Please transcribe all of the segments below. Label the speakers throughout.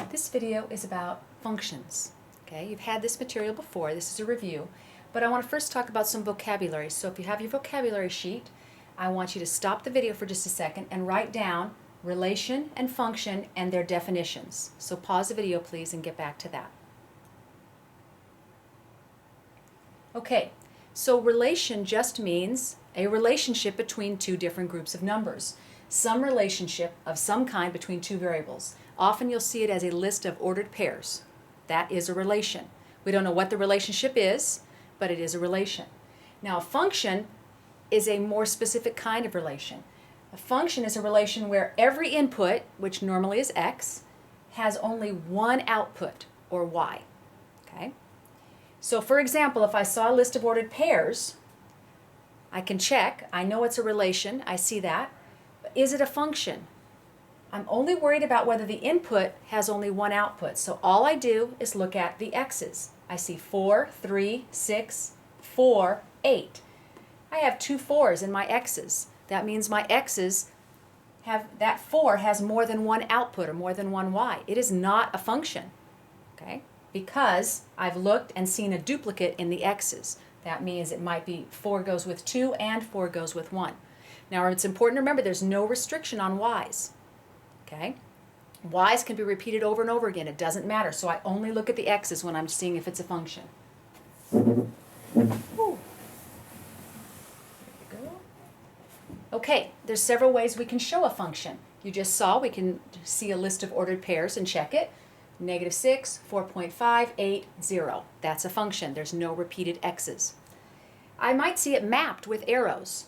Speaker 1: This video is about functions. Okay, you've had this material before. This is a review, but I want to first talk about some vocabulary. So if you have your vocabulary sheet, I want you to stop the video for just a second and write down relation and function and their definitions. So pause the video please and get back to that. Okay, so relation just means a relationship between two different groups of numbers. Some relationship of some kind between two variables. Often you'll see it as a list of ordered pairs. That is a relation. We don't know what the relationship is, but it is a relation. Now a function is a more specific kind of relation. A function is a relation where every input, which normally is x, has only one output, or y. Okay? So for example, if I saw a list of ordered pairs, I can check. I know it's a relation. I see that. But is it a function? I'm only worried about whether the input has only one output. So all I do is look at the x's. I see 4, 3, 6, 4, 8. I have two 4s in my x's. That means my x's have, that 4 has more than one output or more than one y. It is not a function, okay? Because I've looked and seen a duplicate in the x's. That means it might be 4 goes with 2 and 4 goes with 1. Now it's important to remember there's no restriction on y's. Okay? Y's can be repeated over and over again. It doesn't matter. So I only look at the x's when I'm seeing if it's a function. Ooh. There we go. Okay, there's several ways we can show a function. You just saw we can see a list of ordered pairs and check it. -6, 4.5, 8, 0. That's a function. There's no repeated x's. I might see it mapped with arrows.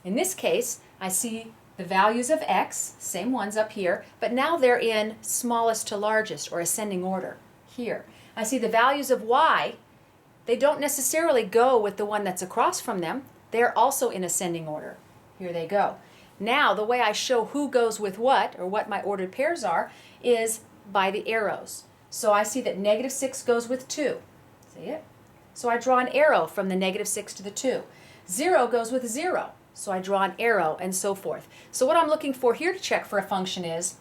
Speaker 1: In this case, I see the values of x, same ones up here, but now they're in smallest to largest or ascending order here. I see the values of y. They don't necessarily go with the one that's across from them. They're also in ascending order. Here they go. Now the way I show who goes with what, or what my ordered pairs are, is by the arrows. So I see that -6 goes with 2. See it? So I draw an arrow from the -6 to the 2. 0 goes with 0. So I draw an arrow and so forth. So what I'm looking for here to check for a function is,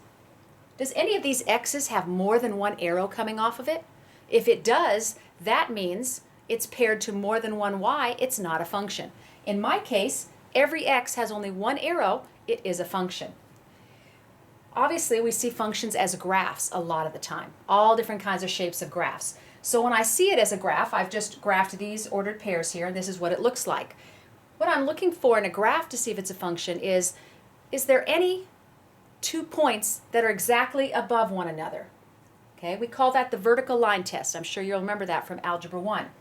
Speaker 1: does any of these x's have more than one arrow coming off of it? If it does, that means it's paired to more than one y. It's not a function. In my case, every x has only one arrow. It is a function. Obviously, we see functions as graphs a lot of the time. All different kinds of shapes of graphs. So when I see it as a graph, I've just graphed these ordered pairs here, and this is what it looks like. What I'm looking for in a graph to see if it's a function is there any 2 points that are exactly above one another? Okay, we call that the vertical line test. I'm sure you'll remember that from Algebra 1.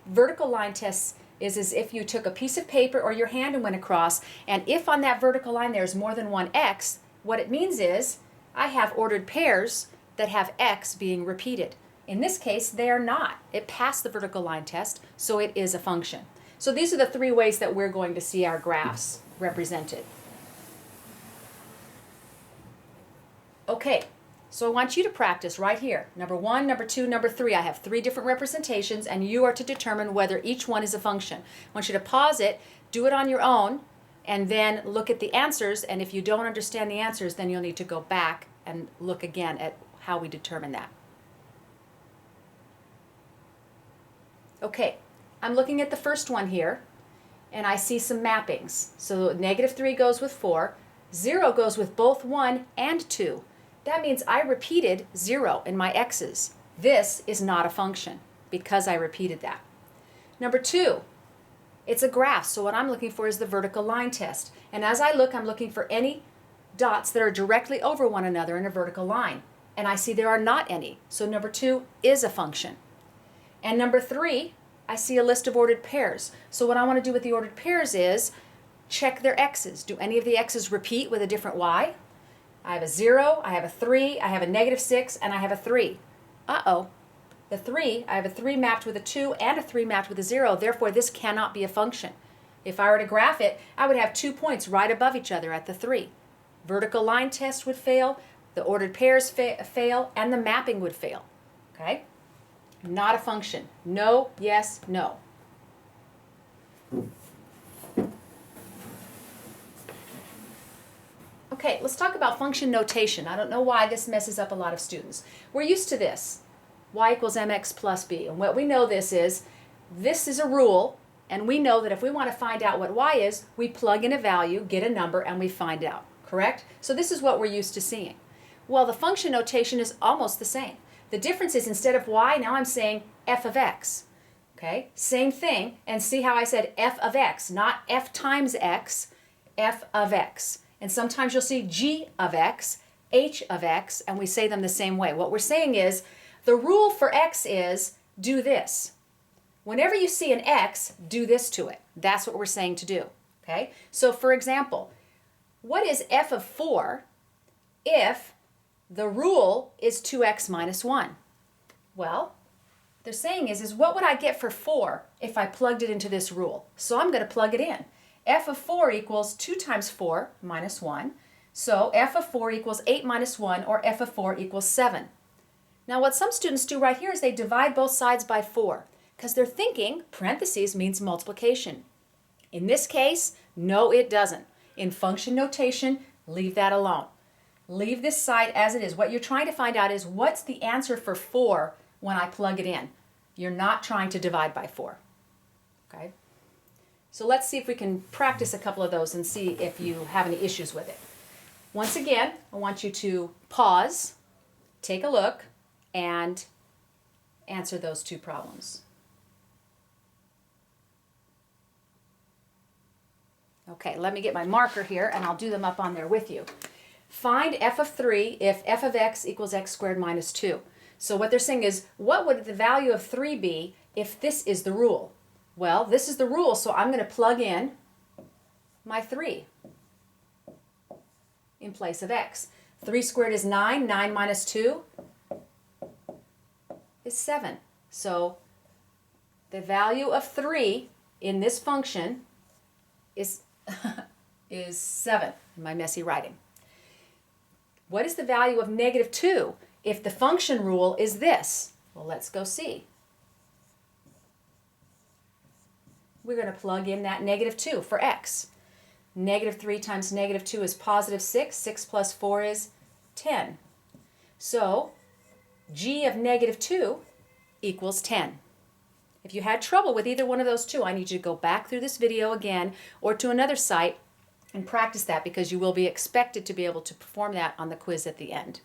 Speaker 1: Vertical line test is as if you took a piece of paper or your hand and went across, and if on that vertical line there's more than one x, what it means is I have ordered pairs that have x being repeated. In this case, they are not. It passed the vertical line test, so it is a function. So these are the 3 ways that we're going to see our graphs represented. Okay, so I want you to practice right here. Number 1, number 2, number 3. I have 3 different representations, and you are to determine whether each one is a function. I want you to pause it, do it on your own, and then look at the answers, and if you don't understand the answers, then you'll need to go back and look again at how we determine that. Okay. I'm looking at the first one here, and I see some mappings. So -3 goes with 4, 0 goes with both 1 and 2. That means I repeated 0 in my x's. This is not a function because I repeated that. Number 2, it's a graph, so what I'm looking for is the vertical line test. And as I look, I'm looking for any dots that are directly over one another in a vertical line. And I see there are not any, so number 2 is a function. And number 3, I see a list of ordered pairs. So what I want to do with the ordered pairs is check their x's. Do any of the x's repeat with a different y? I have a 0, I have a 3, I have a -6, and I have a 3. Uh-oh. The 3, I have a 3 mapped with a 2 and a 3 mapped with a 0. Therefore, this cannot be a function. If I were to graph it, I would have 2 points right above each other at the 3. Vertical line test would fail, the ordered pairs fail, and the mapping would fail. Okay? Not a function. No, yes, no. Okay, let's talk about function notation. I don't know why this messes up a lot of students. We're used to this, y equals mx plus b. And what we know this is a rule, and we know that if we want to find out what y is, we plug in a value, get a number, and we find out, correct? So this is what we're used to seeing. Well, the function notation is almost the same. The difference is instead of y, now I'm saying f of x. Okay, same thing, and see how I said f of x, not f times x, f of x. And sometimes you'll see g of x, h of x, and we say them the same way. What we're saying is the rule for x is do this. Whenever you see an x, do this to it. That's what we're saying to do. Okay, so for example, what is f of 4 if the rule is 2x minus 1? Well, they're saying is what would I get for 4 if I plugged it into this rule? So I'm going to plug it in. F of 4 equals 2 times 4 minus 1. So F of 4 equals 8 minus 1, or F of 4 equals 7. Now what some students do right here is they divide both sides by 4 because they're thinking parentheses means multiplication. In this case, no it doesn't. In function notation, leave that alone. Leave this side as it is. What you're trying to find out is what's the answer for 4 when I plug it in. You're not trying to divide by 4. Okay? So let's see if we can practice a couple of those and see if you have any issues with it. Once again, I want you to pause, take a look, and answer those two problems. Okay, let me get my marker here and I'll do them up on there with you. Find f of 3 if f of x equals x squared minus 2. So what they're saying is, what would the value of 3 be if this is the rule? Well, this is the rule, so I'm going to plug in my 3 in place of x. 3 squared is 9. 9 minus 2 is 7. So the value of 3 in this function is, is 7 in my messy writing. What is the value of negative 2 if the function rule is this? Well, let's go see. We're going to plug in that negative 2 for x. Negative 3 times negative 2 is positive 6. 6 plus 4 is 10. So g of negative 2 equals 10. If you had trouble with either one of those two, I need you to go back through this video again or to another site and practice that because you will be expected to be able to perform that on the quiz at the end.